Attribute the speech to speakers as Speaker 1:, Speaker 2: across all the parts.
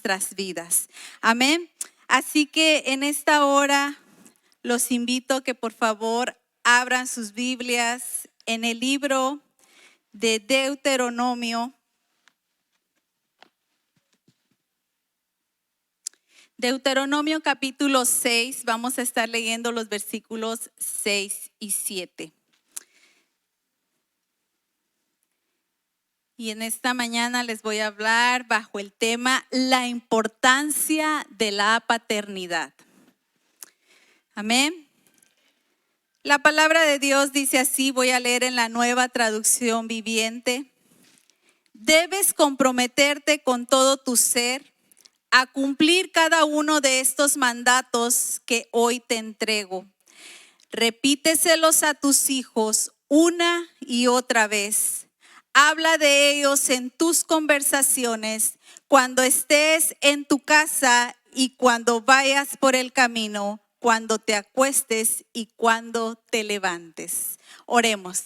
Speaker 1: nuestras vidas. Amén. Así que en esta hora los invito que por favor abran sus Biblias en el libro de Deuteronomio. Deuteronomio capítulo 6, vamos a estar leyendo los versículos 6 y 7. Y en esta mañana les voy a hablar bajo el tema la importancia de la paternidad. Amén. La palabra de Dios dice así, voy a leer en la Nueva Traducción Viviente. Debes comprometerte con todo tu ser a cumplir cada uno de estos mandatos que hoy te entrego. Repíteselos a tus hijos una y otra vez. Habla de ellos en tus conversaciones, cuando estés en tu casa y cuando vayas por el camino, cuando te acuestes y cuando te levantes. Oremos.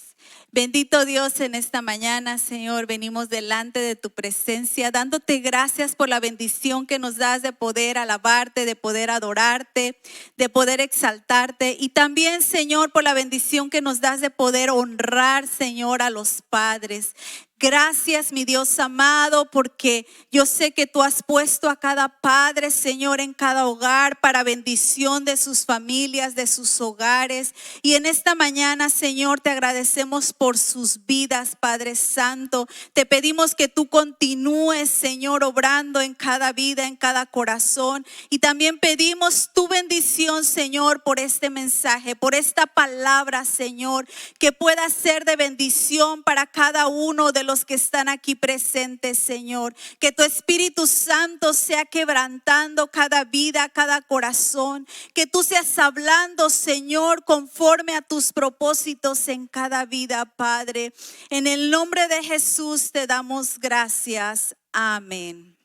Speaker 1: Bendito Dios, en esta mañana, Señor, venimos delante de tu presencia, dándote gracias por la bendición que nos das de poder alabarte, de poder adorarte, de poder exaltarte. Y también, Señor, por la bendición que nos das de poder honrar, Señor, a los padres. Gracias, mi Dios amado, porque yo sé que tú has puesto a cada padre, Señor, en cada hogar para bendición de sus familias, de sus hogares. Y en esta mañana, Señor, te agradecemos por sus vidas, Padre Santo. Te pedimos que tú continúes, Señor, obrando en cada vida, en cada corazón. Y también pedimos tu bendición, Señor, por este mensaje, por esta palabra, Señor, que pueda ser de bendición para cada uno de los que están aquí presentes, Señor. Que tu Espíritu Santo sea quebrantando cada vida, cada corazón. Que tú seas hablando, Señor, conforme a tus propósitos en cada vida, Padre. En el nombre de Jesús te damos gracias. Amén.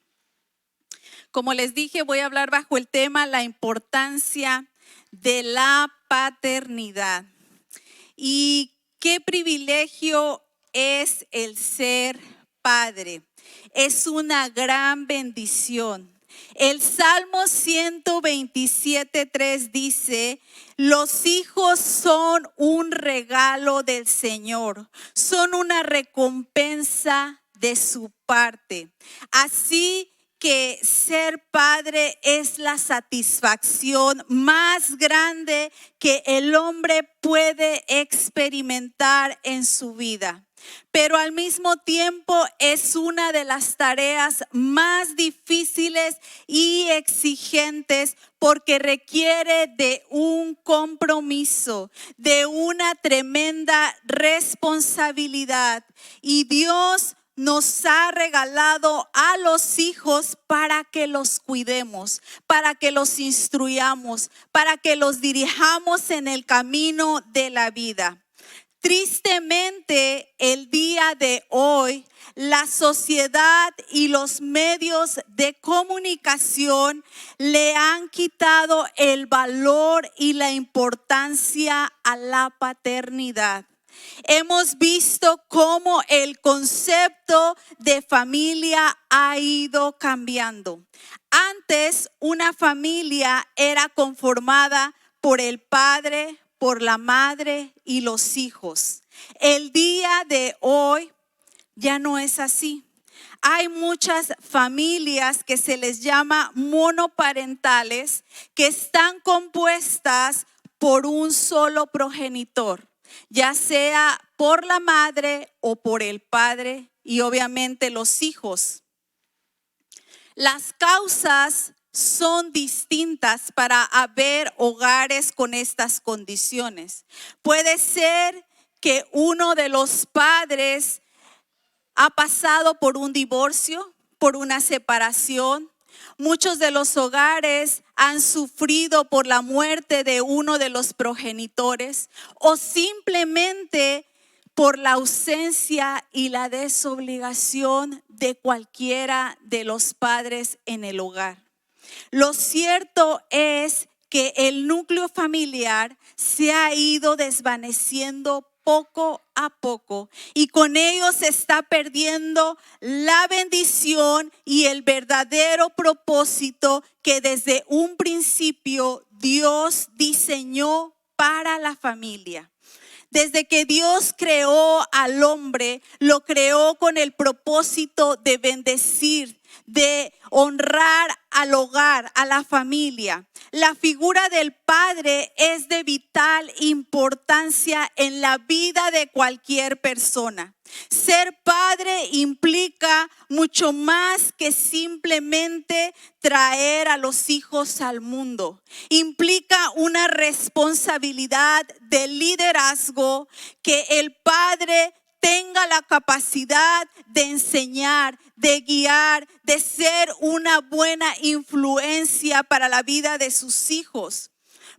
Speaker 1: Como les dije, voy a hablar bajo el tema la importancia de la paternidad. Y qué privilegio es el ser padre. Es una gran bendición. El Salmo 127:3 dice: los hijos son un regalo del Señor, son una recompensa de su parte. Así que ser padre es la satisfacción más grande que el hombre puede experimentar en su vida. Pero al mismo tiempo es una de las tareas más difíciles y exigentes porque requiere de un compromiso, de una tremenda responsabilidad. Y Dios nos ha regalado a los hijos para que los cuidemos, para que los instruyamos, para que los dirijamos en el camino de la vida. Tristemente, el día de hoy, la sociedad y los medios de comunicación le han quitado el valor y la importancia a la paternidad. Hemos visto cómo el concepto de familia ha ido cambiando. Antes, una familia era conformada por el padre, por la madre y los hijos. El día de hoy ya no es así. Hay muchas familias que se les llama monoparentales, que están compuestas por un solo progenitor, ya sea por la madre o por el padre y obviamente los hijos. Las causas son distintas para haber hogares con estas condiciones. Puede ser que uno de los padres ha pasado por un divorcio, por una separación. Muchos de los hogares han sufrido por la muerte de uno de los progenitores o simplemente por la ausencia y la desobligación de cualquiera de los padres en el hogar. Lo cierto es que el núcleo familiar se ha ido desvaneciendo poco a poco, y con ello se está perdiendo la bendición y el verdadero propósito que desde un principio Dios diseñó para la familia. Desde que Dios creó al hombre, lo creó con el propósito de bendecir, de honrar al hogar, a la familia. La figura del padre es de vital importancia en la vida de cualquier persona. Ser padre implica mucho más que simplemente traer a los hijos al mundo. Implica una responsabilidad de liderazgo, que el padre tenga la capacidad de enseñar, de guiar, de ser una buena influencia para la vida de sus hijos.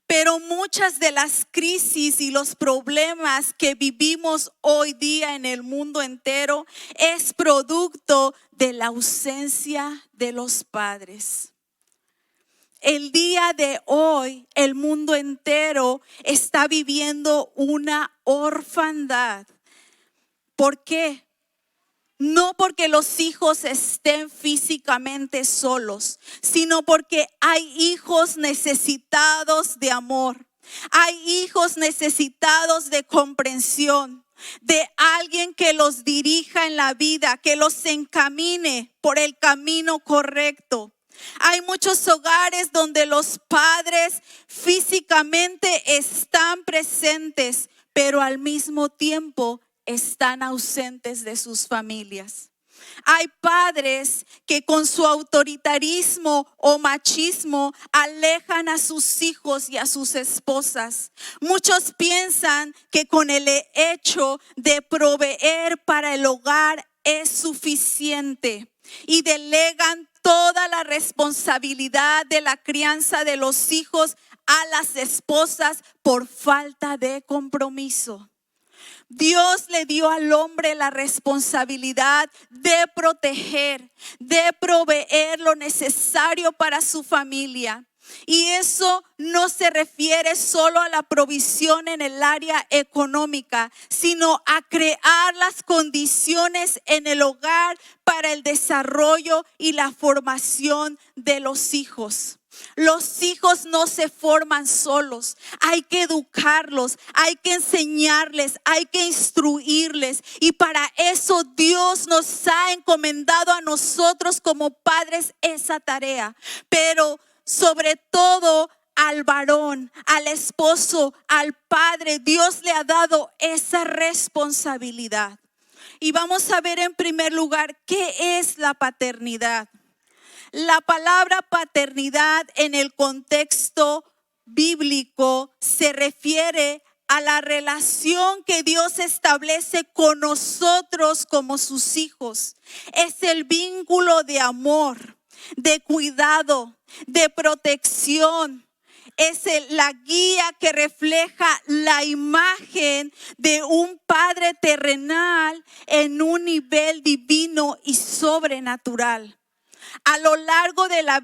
Speaker 1: Pero muchas de las crisis y los problemas que vivimos hoy día en el mundo entero es producto de la ausencia de los padres. El día de hoy, el mundo entero está viviendo una orfandad. ¿Por qué? No porque los hijos estén físicamente solos, sino porque hay hijos necesitados de amor. Hay hijos necesitados de comprensión, de alguien que los dirija en la vida, que los encamine por el camino correcto. Hay muchos hogares donde los padres físicamente están presentes, pero al mismo tiempo están ausentes de sus familias. Hay padres que con su autoritarismo o machismo alejan a sus hijos y a sus esposas. Muchos piensan que con el hecho de proveer para el hogar es suficiente y delegan toda la responsabilidad de la crianza de los hijos a las esposas por falta de compromiso. Dios le dio al hombre la responsabilidad de proteger, de proveer lo necesario para su familia. Y eso no se refiere solo a la provisión en el área económica, sino a crear las condiciones en el hogar para el desarrollo y la formación de los hijos. Los hijos no se forman solos, hay que educarlos, hay que enseñarles, hay que instruirles, y para eso Dios nos ha encomendado a nosotros como padres esa tarea. Pero sobre todo al varón, al esposo, al padre, Dios le ha dado esa responsabilidad. Y vamos a ver en primer lugar qué es la paternidad. La palabra paternidad en el contexto bíblico se refiere a la relación que Dios establece con nosotros como sus hijos. Es el vínculo de amor, de cuidado, de protección. Es la guía que refleja la imagen de un Padre terrenal en un nivel divino y sobrenatural. A lo largo de la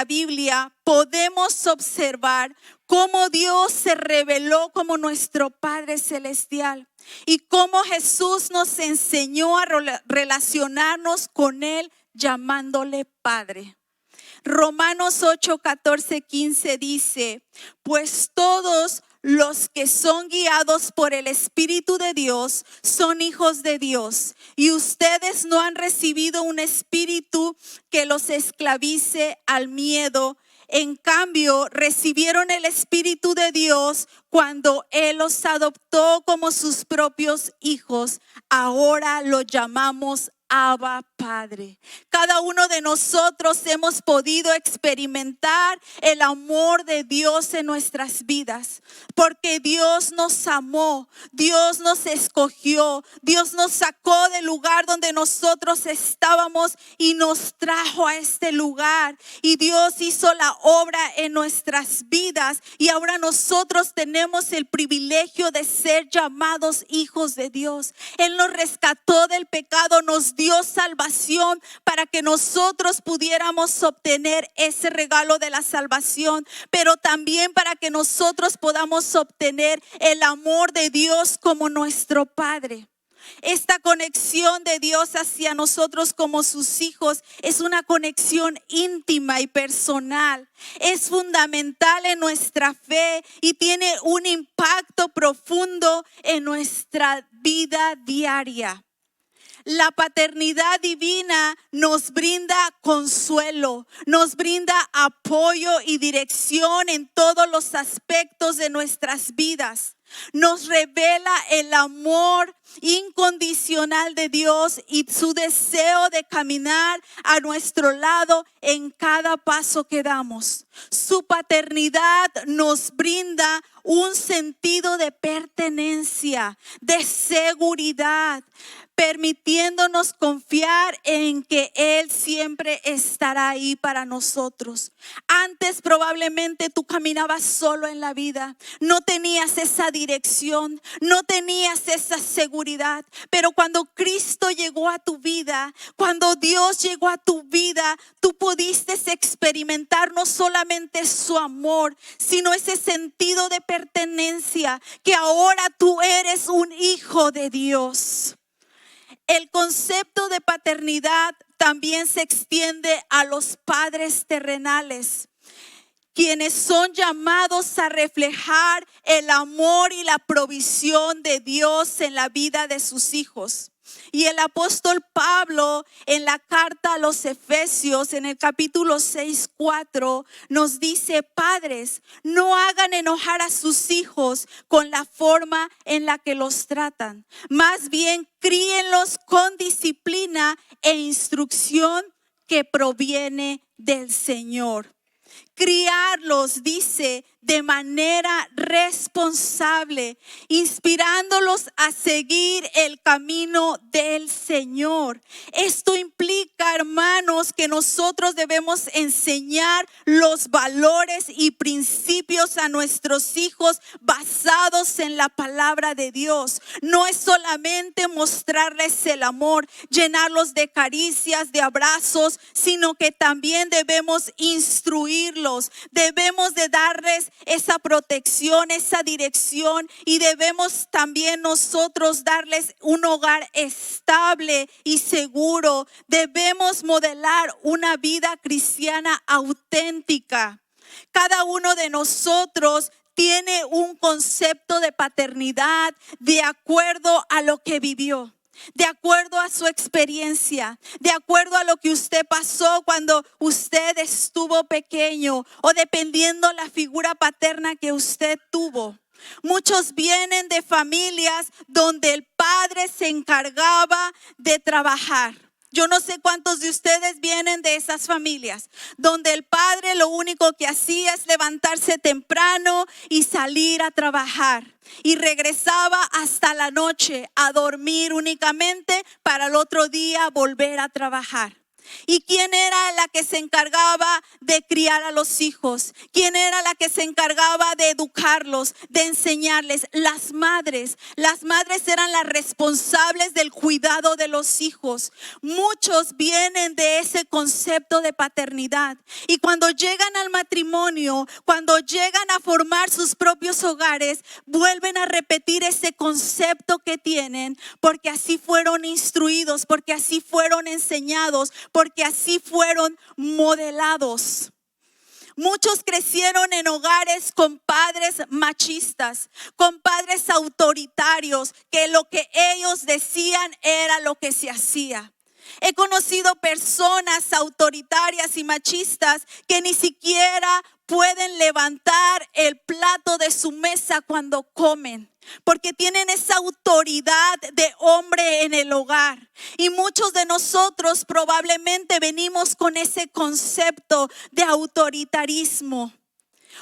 Speaker 1: Biblia podemos observar cómo Dios se reveló como nuestro Padre celestial y cómo Jesús nos enseñó a relacionarnos con Él llamándole Padre. Romanos 8, 14, 15 dice: pues todos los que son guiados por el Espíritu de Dios son hijos de Dios. Y ustedes no han recibido un espíritu que los esclavice al miedo. En cambio, recibieron el Espíritu de Dios cuando Él los adoptó como sus propios hijos. Ahora lo llamamos Abba Padre. Cada uno de nosotros hemos podido experimentar el amor de Dios en nuestras vidas, porque Dios nos amó, Dios nos escogió, Dios nos sacó del lugar donde nosotros estábamos y nos trajo a este lugar, y Dios hizo la obra en nuestras vidas, y ahora nosotros tenemos el privilegio de ser llamados hijos de Dios. Él nos rescató del pecado, nos dio salvación para que nosotros pudiéramos obtener ese regalo de la salvación, pero también para que nosotros podamos obtener el amor de Dios como nuestro Padre. Esta conexión de Dios hacia nosotros como sus hijos es una conexión íntima y personal. Es fundamental en nuestra fe y tiene un impacto profundo en nuestra vida diaria. La paternidad divina nos brinda consuelo, nos brinda apoyo y dirección en todos los aspectos de nuestras vidas. Nos revela el amor incondicional de Dios y su deseo de caminar a nuestro lado en cada paso que damos. Su paternidad nos brinda un sentido de pertenencia, de seguridad, permitiéndonos confiar en que Él siempre estará ahí para nosotros. Antes probablemente tú caminabas solo en la vida, no tenías esa dirección, no tenías esa seguridad, pero cuando Cristo llegó a tu vida, cuando Dios llegó a tu vida, tú pudiste experimentar no solamente su amor, sino ese sentido de pertenencia, que ahora tú eres un hijo de Dios. El concepto de paternidad también se extiende a los padres terrenales, quienes son llamados a reflejar el amor y la provisión de Dios en la vida de sus hijos. Y el apóstol Pablo en la carta a los Efesios en el capítulo 6:4 nos dice: padres, no hagan enojar a sus hijos con la forma en la que los tratan. Más bien críenlos con disciplina e instrucción que proviene del Señor. Criarlos, dice, de manera responsable, inspirándolos a seguir el camino del Señor. Esto implica, hermanos, que nosotros debemos enseñar los valores y principios a nuestros hijos basados en la palabra de Dios. No es solamente mostrarles el amor, llenarlos de caricias, de abrazos, sino que también debemos instruirlos, debemos de darles esa protección, esa dirección, y debemos también nosotros darles un hogar estable y seguro. Debemos modelar una vida cristiana auténtica. Cada uno de nosotros tiene un concepto de paternidad de acuerdo a lo que vivió, de acuerdo a su experiencia, de acuerdo a lo que usted pasó cuando usted estuvo pequeño, o dependiendo la figura paterna que usted tuvo. Muchos vienen de familias donde el padre se encargaba de trabajar. Yo no sé cuántos de ustedes vienen de esas familias donde el padre lo único que hacía es levantarse temprano y salir a trabajar, y regresaba hasta la noche a dormir únicamente para el otro día volver a trabajar. ¿Y quién era la que se encargaba de criar a los hijos? ¿Quién era la que se encargaba de educarlos, de enseñarles? Las madres. Las madres eran las responsables del cuidado de los hijos. Muchos vienen de ese concepto de paternidad, y cuando llegan al matrimonio, cuando llegan a formar sus propios hogares, vuelven a repetir ese concepto que tienen, porque así fueron instruidos, porque así fueron enseñados, porque así fueron modelados. Muchos crecieron en hogares con padres machistas, con padres autoritarios, que lo que ellos decían era lo que se hacía. He conocido personas autoritarias y machistas que ni siquiera pueden levantar el plato de su mesa cuando comen, porque tienen esa autoridad de hombre en el hogar. Y muchos de nosotros probablemente venimos con ese concepto de autoritarismo.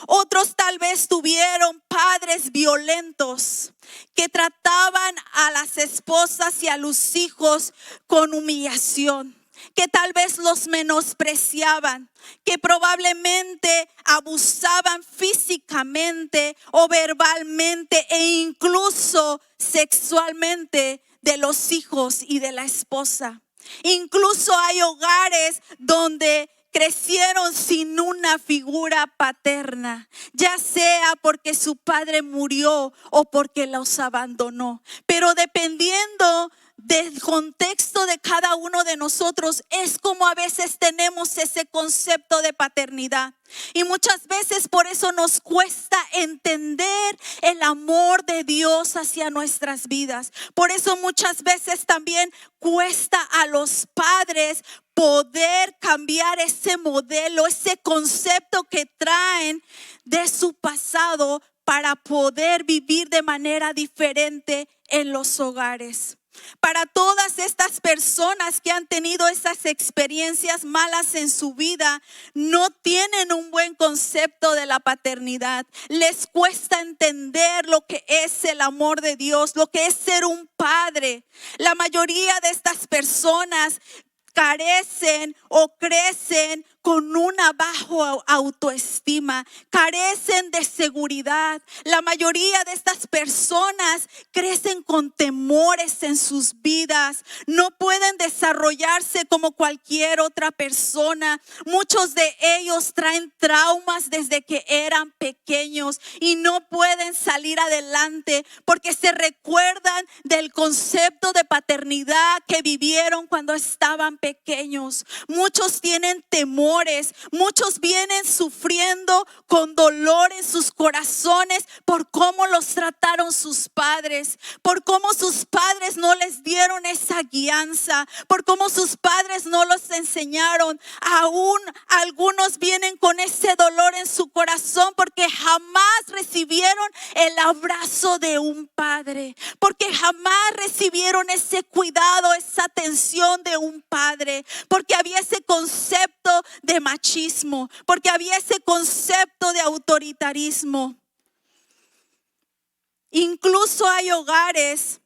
Speaker 1: Otros tal vez tuvieron padres violentos que trataban a las esposas y a los hijos con humillación, que tal vez los menospreciaban, que probablemente abusaban físicamente o verbalmente e incluso sexualmente de los hijos y de la esposa. Incluso hay hogares donde crecieron sin una figura paterna, ya sea porque su padre murió o porque los abandonó. Pero dependiendo del contexto de cada uno de nosotros, es como a veces tenemos ese concepto de paternidad. Y muchas veces por eso nos cuesta entender el amor de Dios hacia nuestras vidas. Por eso muchas veces también cuesta a los padres poder cambiar ese modelo, ese concepto que traen de su pasado para poder vivir de manera diferente en los hogares. Para todas estas personas que han tenido esas experiencias malas en su vida, no tienen un buen concepto de la paternidad. Les cuesta entender lo que es el amor de Dios, lo que es ser un padre. La mayoría de estas personas carecen o crecen con una baja autoestima, carecen de seguridad. La mayoría de estas personas crecen con temores en sus vidas, no pueden desarrollarse como cualquier otra persona. Muchos de ellos traen traumas desde que eran pequeños y no pueden salir adelante porque se recuerdan del concepto de paternidad que vivieron cuando estaban pequeños. Muchos tienen temores, muchos vienen sufriendo con dolor en sus corazones por cómo los trataron sus padres, por cómo sus padres no les dieron esa guianza, por cómo sus padres no los enseñaron. Aún algunos vienen con ese dolor en su corazón porque jamás recibieron el abrazo de un padre, porque jamás recibieron ese cuidado, esa atención de un padre, porque había ese concepto de machismo, porque había ese concepto de autoritarismo. Incluso hay hogares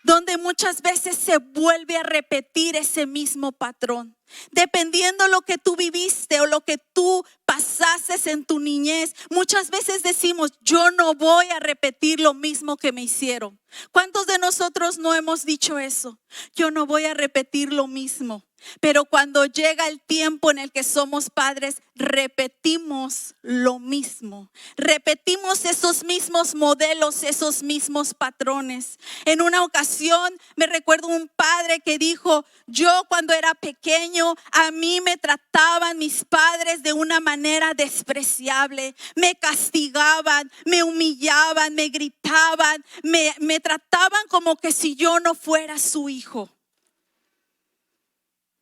Speaker 1: donde muchas veces se vuelve a repetir ese mismo patrón. Dependiendo lo que tú viviste o lo que tú pasaste en tu niñez, muchas veces decimos, yo no voy a repetir lo mismo que me hicieron. ¿Cuántos de nosotros no hemos dicho eso? Yo no voy a repetir lo mismo. Pero cuando llega el tiempo en el que somos padres, repetimos lo mismo. Repetimos esos mismos modelos, esos mismos patrones. En una ocasión me recuerdo un padre que dijo, yo cuando era pequeño, a mí me trataban mis padres de una manera despreciable. Me castigaban, me humillaban, me gritaban, me trataban como que si yo no fuera su hijo.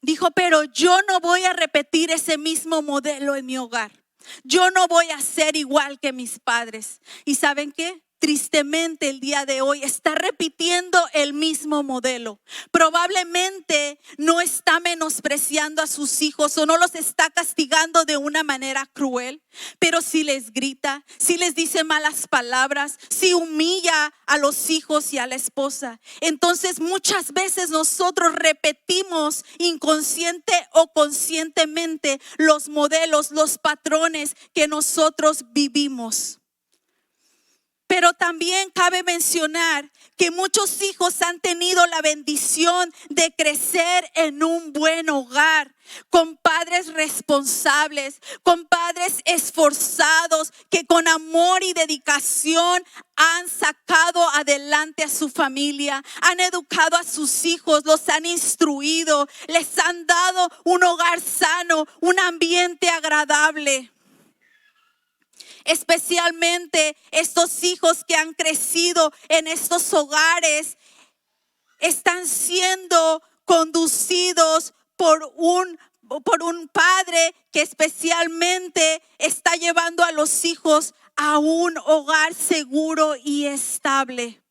Speaker 1: Dijo, pero yo no voy a repetir ese mismo modelo en mi hogar. Yo no voy a ser igual que mis padres. ¿Y saben qué? Tristemente el día de hoy está repitiendo el mismo modelo. Probablemente no está menospreciando a sus hijos o no los está castigando de una manera cruel, pero si les grita, si les dice malas palabras, si humilla a los hijos y a la esposa. Entonces muchas veces nosotros repetimos inconsciente o conscientemente los modelos, los patrones que nosotros vivimos. Pero también cabe mencionar que muchos hijos han tenido la bendición de crecer en un buen hogar, con padres responsables, con padres esforzados que con amor y dedicación han sacado adelante a su familia, han educado a sus hijos, los han instruido, les han dado un hogar sano, un ambiente agradable. Especialmente estos hijos que han crecido en estos hogares están siendo conducidos por un padre que especialmente está llevando a los hijos a un hogar seguro y estable.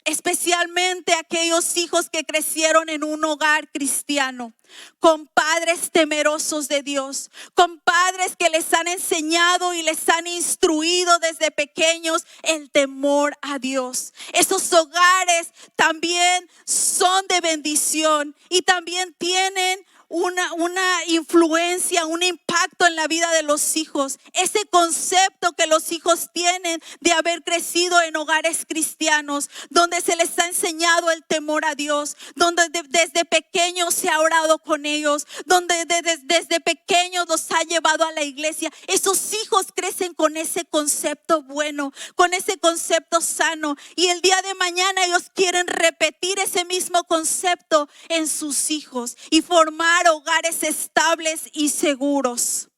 Speaker 1: Especialmente aquellos hijos que crecieron en un hogar cristiano, con padres temerosos de Dios, con padres que les han enseñado y les han instruido desde pequeños el temor a Dios. Esos hogares también son de bendición y también tienen una influencia, un impacto en la vida de los hijos. Ese concepto que los hijos tienen de haber crecido en hogares cristianos, donde se les ha enseñado el temor a Dios, donde desde pequeños se ha orado con ellos, donde desde pequeños los ha llevado a la iglesia. Esos hijos crecen con ese concepto bueno, con ese concepto sano, y el día de mañana ellos quieren repetir ese mismo concepto en sus hijos y formar hogares estables y seguros.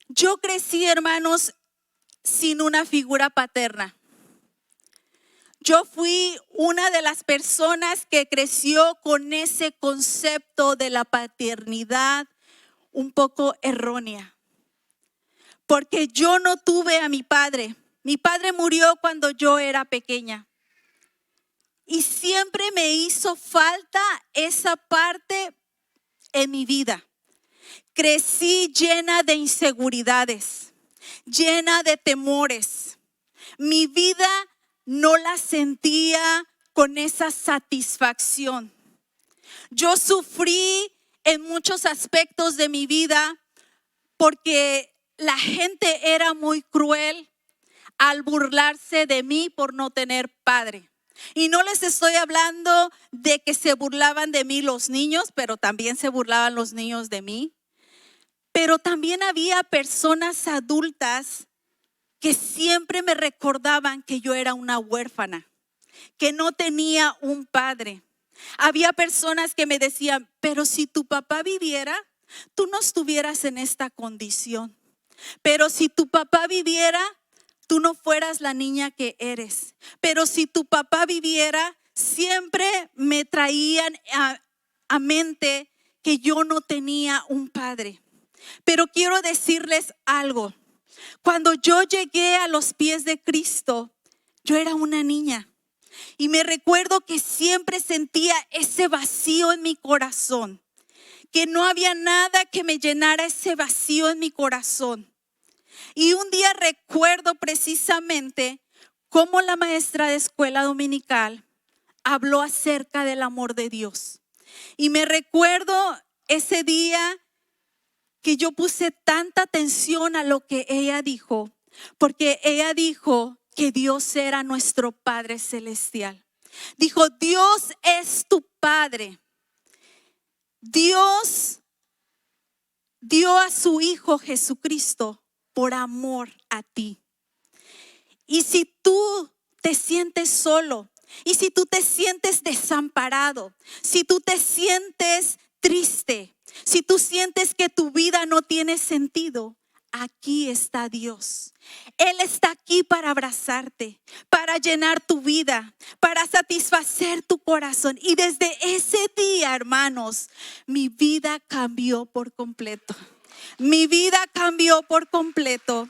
Speaker 1: Yo crecí, hermanos, sin una figura paterna. Yo fui una de las personas que creció con ese concepto de la paternidad un poco errónea, porque yo no tuve a mi padre. Mi padre murió cuando yo era pequeña. Y siempre me hizo falta esa parte en mi vida. Crecí llena de inseguridades, llena de temores. Mi vida no la sentía con esa satisfacción. Yo sufrí en muchos aspectos de mi vida porque la gente era muy cruel al burlarse de mí por no tener padre. Y no les estoy hablando de que se burlaban de mí los niños, pero también se burlaban los niños de mí. Pero también había personas adultas que siempre me recordaban que yo era una huérfana, que no tenía un padre. Había personas que me decían, pero si tu papá viviera, tú no estuvieras en esta condición. Pero si tu papá viviera, tú no fueras la niña que eres. Pero si tu papá viviera, siempre me traían a mente que yo no tenía un padre. Pero quiero decirles algo. Cuando yo llegué a los pies de Cristo, yo era una niña. Y me recuerdo que siempre sentía ese vacío en mi corazón. Que no había nada que me llenara ese vacío en mi corazón. Y un día recuerdo precisamente cómo la maestra de escuela dominical habló acerca del amor de Dios. Y me recuerdo ese día que yo puse tanta atención a lo que ella dijo, porque ella dijo que Dios era nuestro Padre Celestial. Dijo, Dios es tu Padre. Dios dio a su Hijo Jesucristo por amor a ti. Y si tú te sientes solo, y si tú te sientes desamparado, si tú te sientes triste, si tú sientes que tu vida no tiene sentido, aquí está Dios. Él está aquí para abrazarte, para llenar tu vida, para satisfacer tu corazón. Y desde ese día, hermanos, mi vida cambió por completo. Mi vida cambió por completo,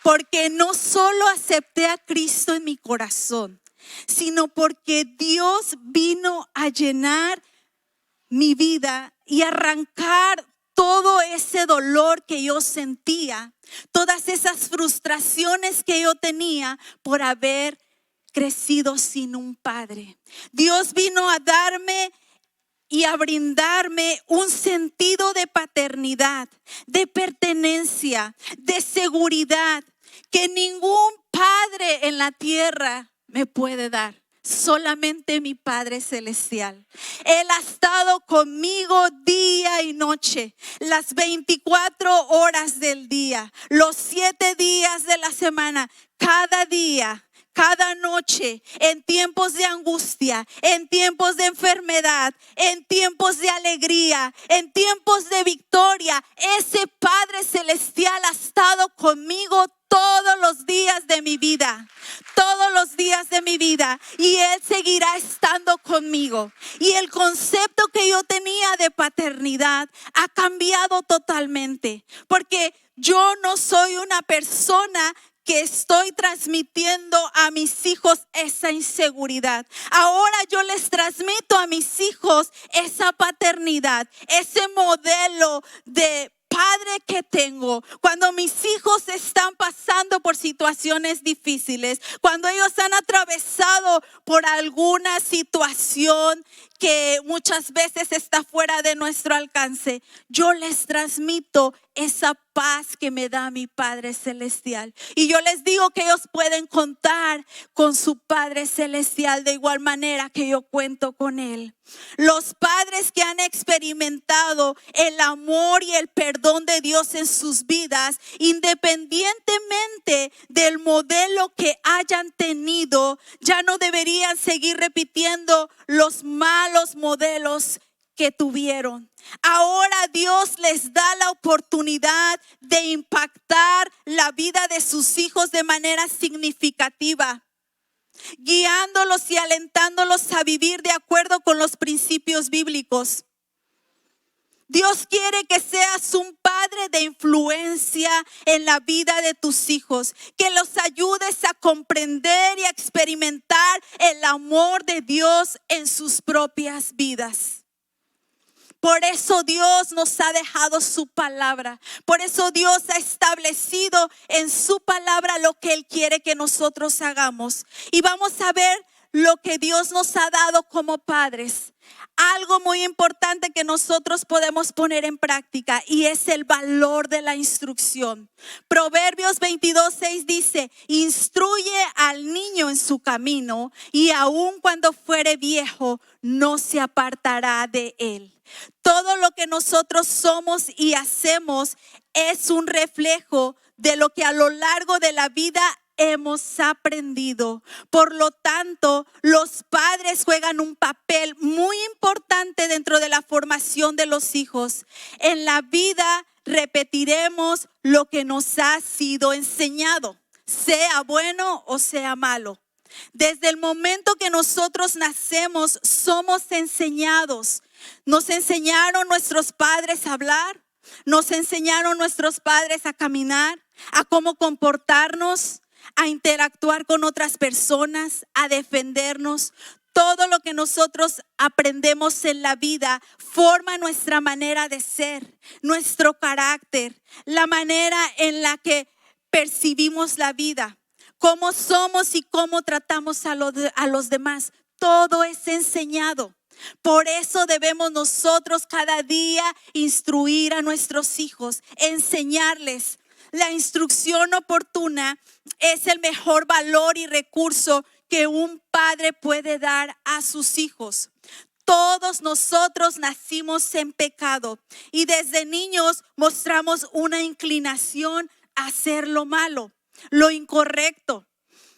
Speaker 1: porque no solo acepté a Cristo en mi corazón, sino porque Dios vino a llenar mi vida y arrancar todo ese dolor que yo sentía, todas esas frustraciones que yo tenía por haber crecido sin un padre. Dios vino a darme y a brindarme un sentido de paternidad, de pertenencia, de seguridad que ningún padre en la tierra me puede dar. Solamente mi Padre Celestial. Él ha estado conmigo día y noche, las 24 horas del día, los 7 días de la semana, cada día. Cada noche, en tiempos de angustia, en tiempos de enfermedad, en tiempos de alegría, en tiempos de victoria, ese Padre Celestial ha estado conmigo todos los días de mi vida. Todos los días de mi vida. Y Él seguirá estando conmigo. Y el concepto que yo tenía de paternidad ha cambiado totalmente. Porque yo no soy una persona que estoy transmitiendo a mis hijos esa inseguridad. Ahora yo les transmito a mis hijos esa paternidad, ese modelo de padre que tengo, cuando mis hijos están pasando por situaciones difíciles, cuando ellos han atravesado por alguna situación que muchas veces está fuera de nuestro alcance, yo les transmito esa paz que me da mi Padre Celestial. Y yo les digo que ellos pueden contar con su Padre Celestial de igual manera que yo cuento con Él. Los padres que han experimentado el amor y el perdón de Dios en sus vidas, independientemente del modelo que hayan tenido, ya no deberían seguir repitiendo los malos modelos que tuvieron. Ahora Dios les da la oportunidad de impactar la vida de sus hijos de manera significativa, guiándolos y alentándolos a vivir de acuerdo con los principios bíblicos. Dios quiere que seas un padre de influencia en la vida de tus hijos, que los ayudes a comprender y a experimentar el amor de Dios en sus propias vidas. Por eso Dios nos ha dejado su palabra. Por eso Dios ha establecido en su palabra lo que Él quiere que nosotros hagamos. Y vamos a ver lo que Dios nos ha dado como padres. Algo muy importante que nosotros podemos poner en práctica, y es el valor de la instrucción. Proverbios 22:6 dice: instruye al niño en su camino, y aun cuando fuere viejo no se apartará de él. Todo lo que nosotros somos y hacemos es un reflejo de lo que a lo largo de la vida hemos aprendido. Por lo tanto, los padres juegan un papel muy importante dentro de la formación de los hijos. En la vida repetiremos lo que nos ha sido enseñado, sea bueno o sea malo. Desde el momento que nosotros nacemos, somos enseñados. Nos enseñaron nuestros padres a hablar, nos enseñaron nuestros padres a caminar, a cómo comportarnos, a interactuar con otras personas, a defendernos. Todo lo que nosotros aprendemos en la vida forma nuestra manera de ser, nuestro carácter, la manera en la que percibimos la vida, cómo somos y cómo tratamos a los demás. Todo es enseñado. Por eso debemos nosotros cada día instruir a nuestros hijos, enseñarles. La instrucción oportuna es el mejor valor y recurso que un padre puede dar a sus hijos. Todos nosotros nacimos en pecado y desde niños mostramos una inclinación a hacer lo malo, lo incorrecto.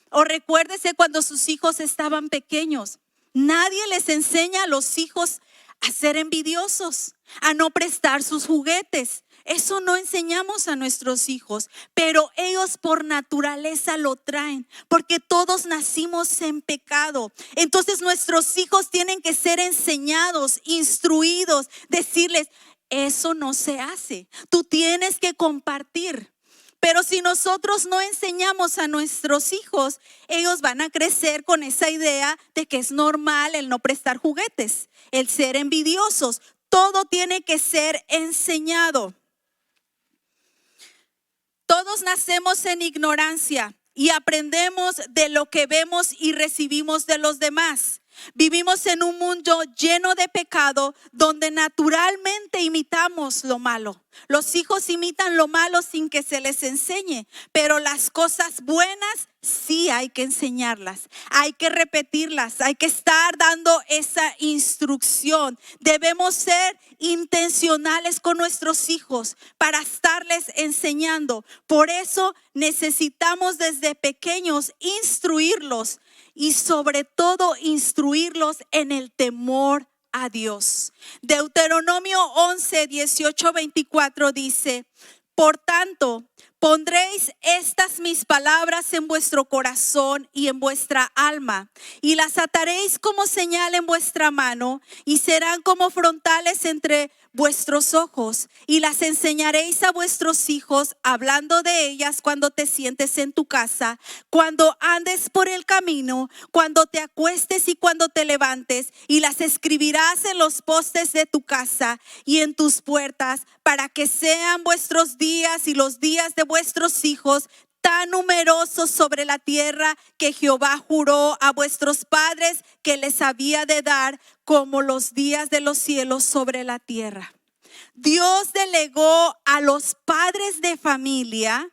Speaker 1: O recuérdese cuando sus hijos estaban pequeños. Nadie les enseña a los hijos a ser envidiosos, a no prestar sus juguetes. Eso no enseñamos a nuestros hijos, pero ellos por naturaleza lo traen, porque todos nacimos en pecado. Entonces nuestros hijos tienen que ser enseñados, instruidos, decirles: eso no se hace, tú tienes que compartir. Pero si nosotros no enseñamos a nuestros hijos, ellos van a crecer con esa idea de que es normal el no prestar juguetes, el ser envidiosos. Todo tiene que ser enseñado. Todos nacemos en ignorancia y aprendemos de lo que vemos y recibimos de los demás. Vivimos en un mundo lleno de pecado donde naturalmente imitamos lo malo. Los hijos imitan lo malo sin que se les enseñe, pero las cosas buenas sí hay que enseñarlas, hay que repetirlas, hay que estar dando esa instrucción. Debemos ser intencionales con nuestros hijos para estarles enseñando. Por eso necesitamos desde pequeños instruirlos y sobre todo instruirlos en el temor a Dios. Deuteronomio 11, 18, 24 dice: por tanto, Pondréis estas mis palabras en vuestro corazón y en vuestra alma, y las ataréis como señal en vuestra mano, y serán como frontales entre vuestros ojos, y las enseñaréis a vuestros hijos, hablando de ellas cuando te sientes en tu casa, cuando andes por el camino, cuando te acuestes y cuando te levantes, y las escribirás en los postes de tu casa y en tus puertas, para que sean vuestros días y los días de vuestros hijos tan numerosos sobre la tierra que Jehová juró a vuestros padres que les había de dar, como los días de los cielos sobre la tierra. Dios delegó a los padres de familia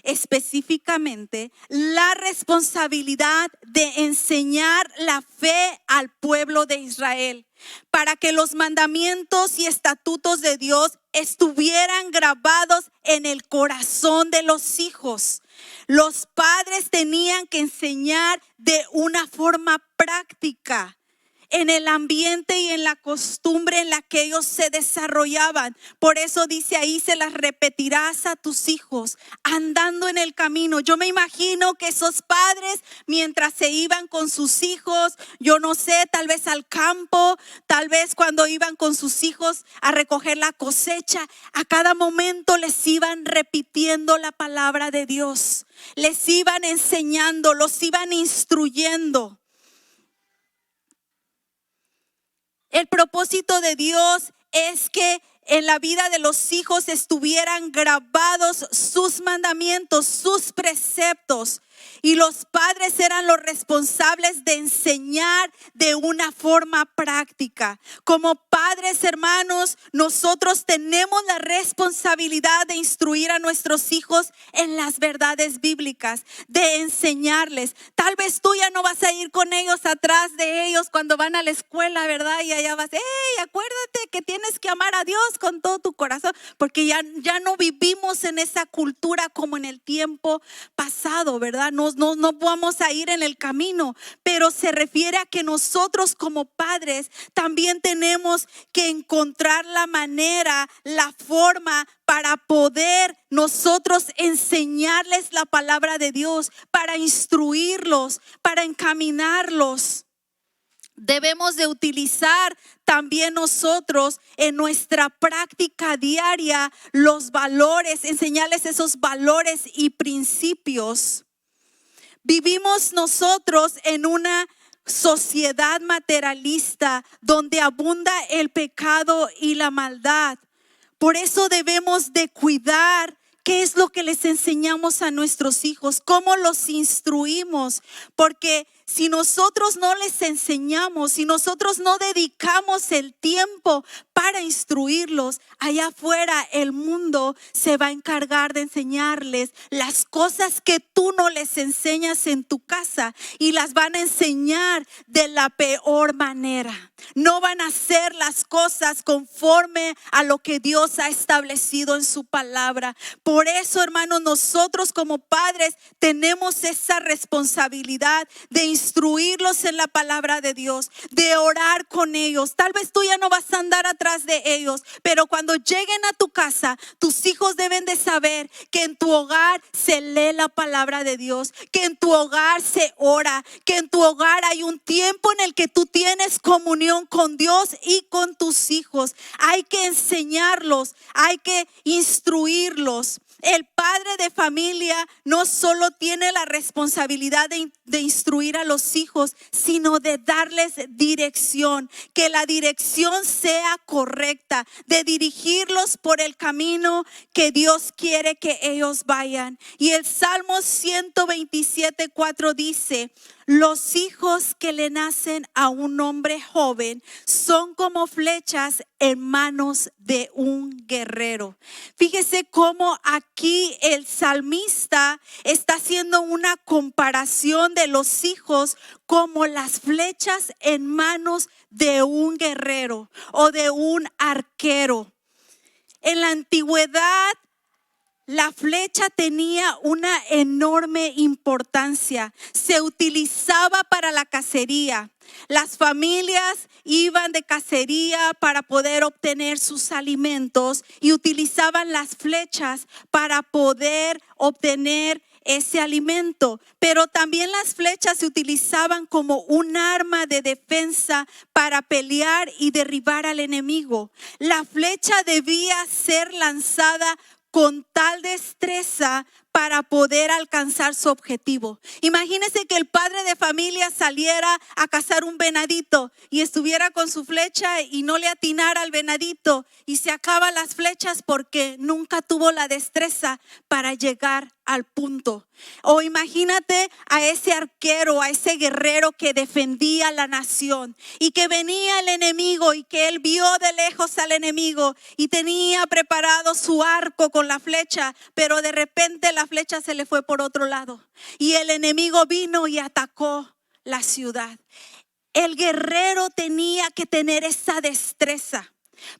Speaker 1: específicamente la responsabilidad de enseñar la fe al pueblo de Israel, para que los mandamientos y estatutos de Dios estuvieran grabados en el corazón de los hijos. Los padres tenían que enseñar de una forma práctica, en el ambiente y en la costumbre en la que ellos se desarrollaban. Por eso dice ahí, se las repetirás a tus hijos andando en el camino. Yo me imagino que esos padres, mientras se iban con sus hijos, yo no sé, tal vez al campo, tal vez cuando iban con sus hijos a recoger la cosecha, a cada momento les iban repitiendo la palabra de Dios, les iban enseñando, los iban instruyendo. El propósito de Dios es que en la vida de los hijos estuvieran grabados sus mandamientos, sus preceptos. Y los padres eran los responsables de enseñar de una forma práctica. Como padres, hermanos, nosotros tenemos la responsabilidad de instruir a nuestros hijos en las verdades bíblicas, de enseñarles. Tal vez tú ya no vas a ir con ellos atrás de ellos cuando van a la escuela, ¿verdad? Y allá vas, hey, acuérdate que tienes que amar a Dios con todo tu corazón, porque ya no vivimos en esa cultura como en el tiempo pasado, ¿verdad? No vamos a ir en el camino, pero se refiere a que nosotros como padres también tenemos que encontrar la manera, la forma para poder nosotros enseñarles la palabra de Dios, para instruirlos, para encaminarlos. Debemos de utilizar también nosotros en nuestra práctica diaria los valores, enseñarles esos valores y principios. Vivimos nosotros en una sociedad materialista donde abunda el pecado y la maldad. Por eso debemos de cuidar qué es lo que les enseñamos a nuestros hijos, cómo los instruimos, porque si nosotros no les enseñamos, si nosotros no dedicamos el tiempo para instruirlos, allá afuera el mundo se va a encargar de enseñarles las cosas que tú no les enseñas en tu casa, y las van a enseñar de la peor manera. No van a hacer las cosas conforme a lo que Dios ha establecido en su palabra. Por eso, hermanos, nosotros como padres tenemos esa responsabilidad de instruirlos en la palabra de Dios, de orar con ellos. Tal vez tú ya no vas a andar atrás de ellos, pero cuando lleguen a tu casa, tus hijos deben de saber que en tu hogar se lee la palabra de Dios, que en tu hogar se ora, que en tu hogar hay un tiempo en el que tú tienes comunión con Dios y con tus hijos. Hay que enseñarlos, hay que instruirlos. El padre de familia no solo tiene la responsabilidad de instruir a los hijos, sino de darles dirección, que la dirección sea correcta, de dirigirlos por el camino que Dios quiere que ellos vayan. Y el Salmo 127:4 dice: los hijos que le nacen a un hombre joven son como flechas en manos de un guerrero. Fíjese cómo aquí el salmista está haciendo una comparación de los hijos como las flechas en manos de un guerrero o de un arquero. En la antigüedad, la flecha tenía una enorme importancia. Se utilizaba para la cacería. Las familias iban de cacería para poder obtener sus alimentos y utilizaban las flechas para poder obtener ese alimento. Pero también las flechas se utilizaban como un arma de defensa para pelear y derribar al enemigo. La flecha debía ser lanzada con tal destreza para poder alcanzar su objetivo. Imagínese que el padre de familia saliera a cazar un venadito y estuviera con su flecha y no le atinara al venadito y se acaban las flechas porque nunca tuvo la destreza para llegar al punto. O imagínate a ese arquero, a ese guerrero que defendía la nación y que venía el enemigo y que él vio de lejos al enemigo y tenía preparado su arco con la flecha, pero de repente la flecha se le fue por otro lado y el enemigo vino y atacó la ciudad. El guerrero tenía que tener esa destreza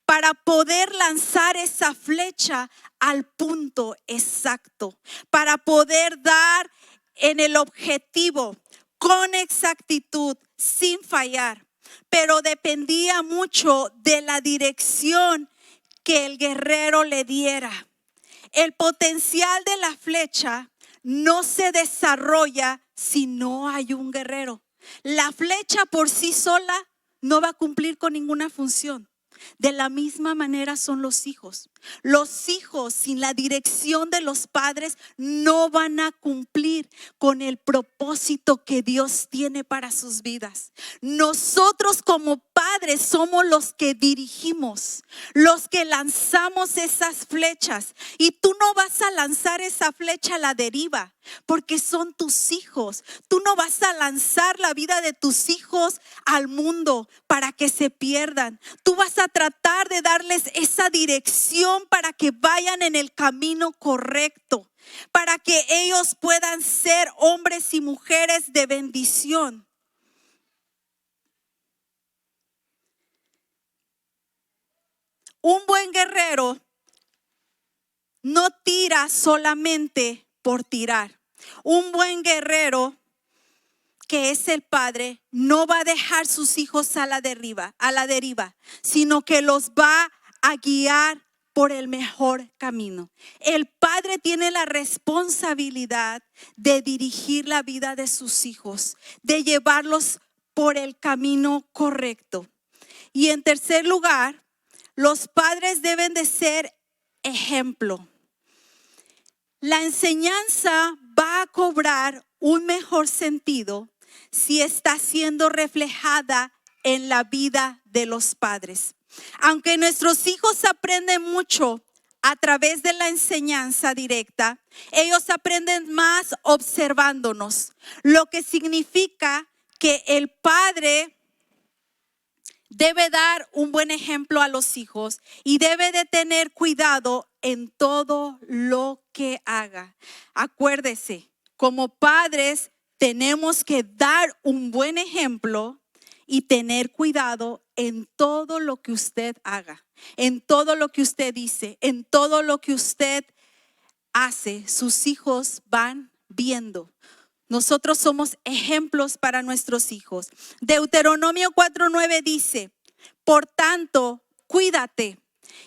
Speaker 1: para poder lanzar esa flecha al punto exacto, para poder dar en el objetivo con exactitud, sin fallar. Pero dependía mucho de la dirección que el guerrero le diera. El potencial de la flecha no se desarrolla si no hay un guerrero. La flecha por sí sola no va a cumplir con ninguna función. De la misma manera son los hijos. Los hijos sin la dirección de los padres no van a cumplir con el propósito que Dios tiene para sus vidas. Nosotros como padres somos los que dirigimos, los que lanzamos esas flechas. Y tú no vas a lanzar esa flecha a la deriva, porque son tus hijos. Tú no vas a lanzar la vida de tus hijos al mundo para que se pierdan. Tú vas a tratar de darles esa dirección para que vayan en el camino correcto, para que ellos puedan ser hombres y mujeres de bendición. Un buen guerrero no tira solamente por tirar. Un buen guerrero, que es el padre, no va a dejar sus hijos a la deriva, sino que los va a guiar por el mejor camino. El padre tiene la responsabilidad de dirigir la vida de sus hijos, de llevarlos por el camino correcto. Y en tercer lugar, los padres deben de ser ejemplo. La enseñanza va a cobrar un mejor sentido si está siendo reflejada en la vida de los padres. Aunque nuestros hijos aprenden mucho a través de la enseñanza directa, ellos aprenden más observándonos, lo que significa que el padre debe dar un buen ejemplo a los hijos y debe de tener cuidado en todo lo que haga. Acuérdese, como padres tenemos que dar un buen ejemplo y tener cuidado en todo lo que usted haga, en todo lo que usted dice, en todo lo que usted hace. Sus hijos van viendo. Nosotros somos ejemplos para nuestros hijos. Deuteronomio 4:9 dice: por tanto, cuídate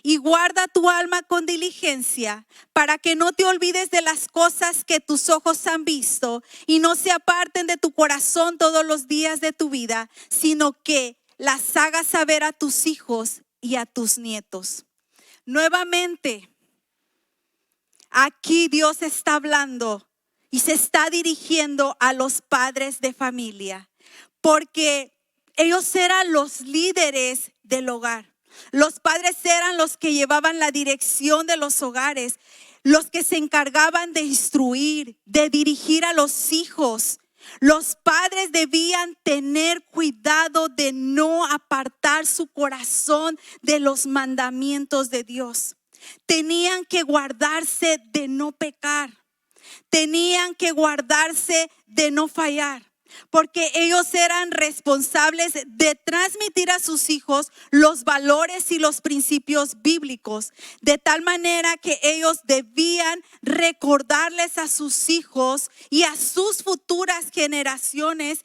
Speaker 1: y guarda tu alma con diligencia, para que no te olvides de las cosas que tus ojos han visto y no se aparten de tu corazón todos los días de tu vida, sino que las hagas saber a tus hijos y a tus nietos. Nuevamente, aquí Dios está hablando y se está dirigiendo a los padres de familia, porque ellos eran los líderes del hogar. Los padres eran los que llevaban la dirección de los hogares, los que se encargaban de instruir, de dirigir a los hijos. Los padres debían tener cuidado de no apartar su corazón de los mandamientos de Dios. Tenían que guardarse de no pecar. Tenían que guardarse de no fallar, porque ellos eran responsables de transmitir a sus hijos los valores y los principios bíblicos, de tal manera que ellos debían recordarles a sus hijos y a sus futuras generaciones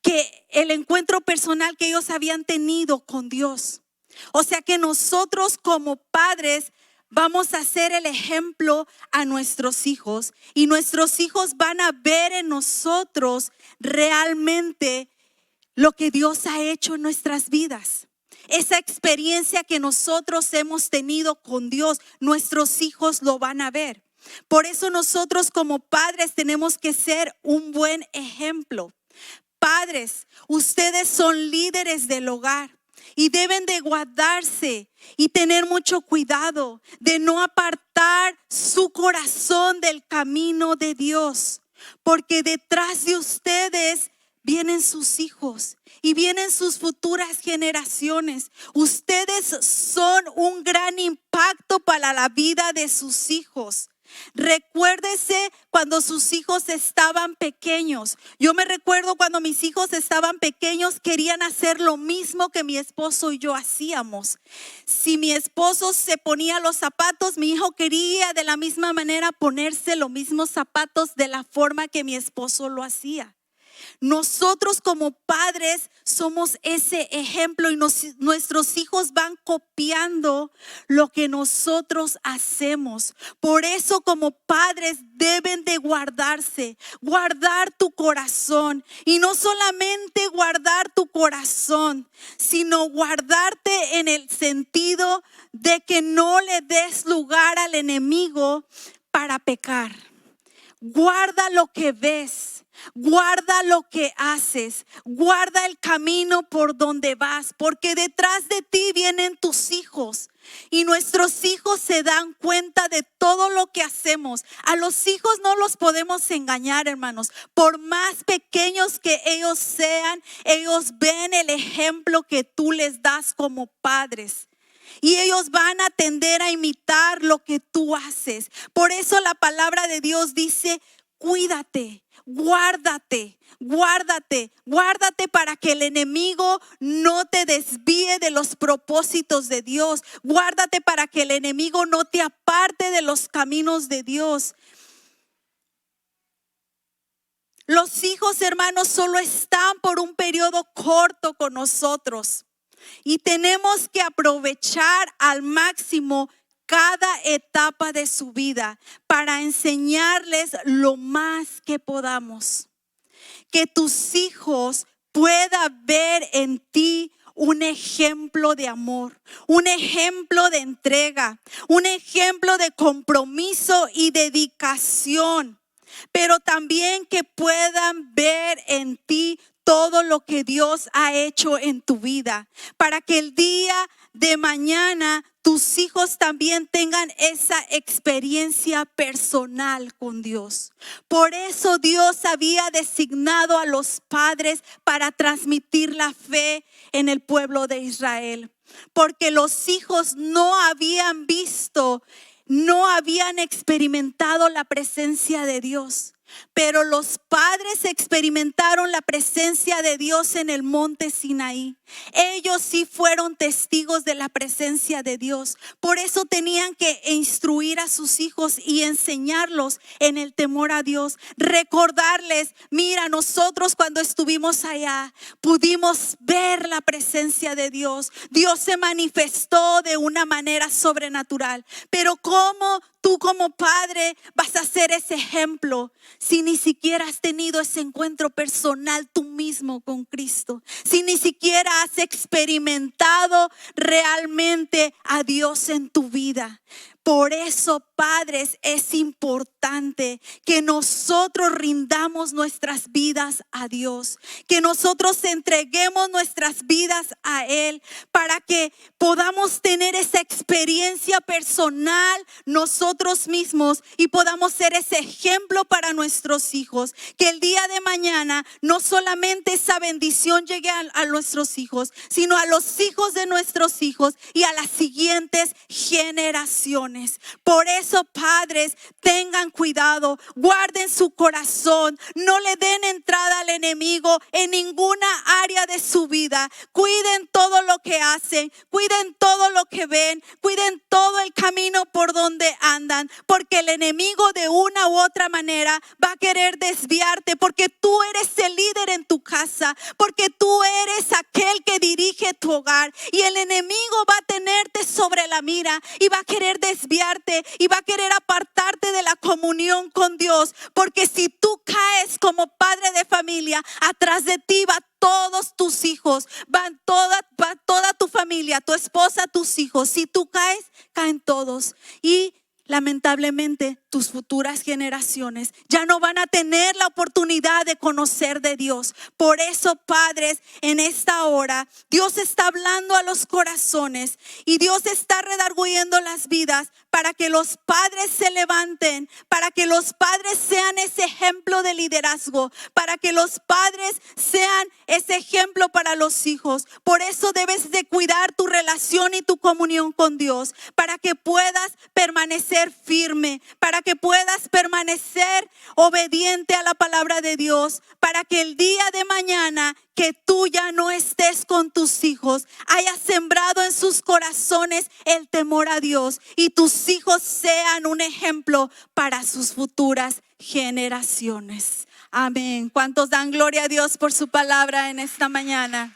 Speaker 1: que el encuentro personal que ellos habían tenido con Dios. O sea que nosotros como padres vamos a ser el ejemplo a nuestros hijos y nuestros hijos van a ver en nosotros realmente lo que Dios ha hecho en nuestras vidas. Esa experiencia que nosotros hemos tenido con Dios, nuestros hijos lo van a ver. Por eso nosotros como padres tenemos que ser un buen ejemplo. Padres, ustedes son líderes del hogar y deben de guardarse y tener mucho cuidado de no apartar su corazón del camino de Dios, porque detrás de ustedes vienen sus hijos y vienen sus futuras generaciones. Ustedes son un gran impacto para la vida de sus hijos. Recuérdese cuando sus hijos estaban pequeños. Yo me recuerdo cuando mis hijos estaban pequeños, querían hacer lo mismo que mi esposo y yo hacíamos. Si mi esposo se ponía los zapatos, mi hijo quería de la misma manera ponerse los mismos zapatos de la forma que mi esposo lo hacía. Nosotros como padres somos ese ejemplo y nuestros hijos van copiando lo que nosotros hacemos. Por eso como padres deben de guardarse, guardar tu corazón. Y no solamente guardar tu corazón, sino guardarte en el sentido de que no le des lugar al enemigo para pecar. Guarda lo que ves. Guarda lo que haces, guarda el camino por donde vas, porque detrás de ti vienen tus hijos y nuestros hijos se dan cuenta de todo lo que hacemos. A los hijos no los podemos engañar, hermanos. Por más pequeños que ellos sean, ellos ven el ejemplo que tú les das como padres. Y ellos van a tender a imitar lo que tú haces. Por eso la palabra de Dios dice, cuídate. Guárdate, guárdate, guárdate para que el enemigo no te desvíe de los propósitos de Dios. Guárdate para que el enemigo no te aparte de los caminos de Dios. Los hijos, hermanos, solo están por un periodo corto con nosotros y tenemos que aprovechar al máximo cada etapa de su vida para enseñarles lo más que podamos. Que tus hijos puedan ver en ti un ejemplo de amor, un ejemplo de entrega, un ejemplo de compromiso y dedicación, pero también que puedan ver en ti todo lo que Dios ha hecho en tu vida, para que el día de mañana tus hijos también tengan esa experiencia personal con Dios. Por eso Dios había designado a los padres para transmitir la fe en el pueblo de Israel, porque los hijos no habían visto, no habían experimentado la presencia de Dios. Pero los padres experimentaron la presencia de Dios en el monte Sinaí. Ellos sí fueron testigos de la presencia de Dios. Por eso tenían que instruir a sus hijos y enseñarlos en el temor a Dios. Recordarles, mira, nosotros cuando estuvimos allá pudimos ver la presencia de Dios. Dios se manifestó de una manera sobrenatural. Pero ¿cómo tú como padre vas a ser ese ejemplo si ni siquiera has tenido ese encuentro personal tú mismo con Cristo? Si ni siquiera has experimentado realmente a Dios en tu vida. Por eso, padres, es importante que nosotros rindamos nuestras vidas a Dios, que nosotros entreguemos nuestras vidas a Él para que podamos tener esa experiencia personal nosotros mismos y podamos ser ese ejemplo para nuestros hijos. Que el día de mañana no solamente esa bendición llegue a nuestros hijos, sino a los hijos de nuestros hijos y a las siguientes generaciones. corazones. Por eso, padres, tengan cuidado, guarden su corazón, no le den entrada al enemigo en ninguna área de su vida. Cuiden todo lo que hacen, cuiden todo lo que ven, cuiden todo el camino por donde andan, porque el enemigo de una u otra manera va a querer desviarte, porque tú eres el líder en tu casa, porque tú eres aquel que dirige tu hogar, y el enemigo va a tenerte sobre la mira y va a querer desviarte y va a querer apartarte de la comunión con Dios, porque si tú caes como padre de familia, atrás de ti va todos tus hijos, va toda tu familia, tu esposa, tus hijos. Si tú caes, caen todos. Y lamentablemente tus futuras generaciones ya no van a tener la oportunidad de conocer de Dios. Por eso, padres, en esta hora Dios está hablando a los corazones y Dios está redarguyendo las vidas para que los padres se levanten, para que los padres sean ese ejemplo de liderazgo, para que los padres sean ese ejemplo para los hijos. Por eso debes de cuidar tu relación y tu comunión con Dios, para que puedas permanecer firme, para que puedas permanecer obediente a la palabra de Dios, para que el día de mañana que tú ya no estés con tus hijos, hayas sembrado en sus corazones el temor a Dios y tus hijos sean un ejemplo para sus futuras generaciones. Amén. ¿Cuántos dan gloria a Dios por su palabra en esta mañana?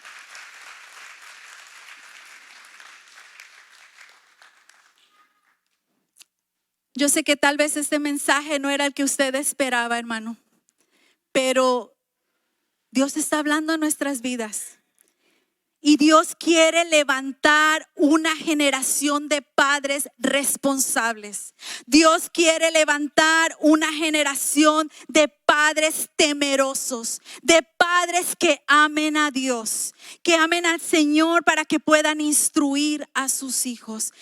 Speaker 1: Yo sé que tal vez este mensaje no era el que usted esperaba, hermano, pero Dios está hablando en nuestras vidas. Y Dios quiere levantar una generación de padres responsables. Dios quiere levantar una generación de padres temerosos, de padres que amen a Dios, que amen al Señor para que puedan instruir a sus hijos.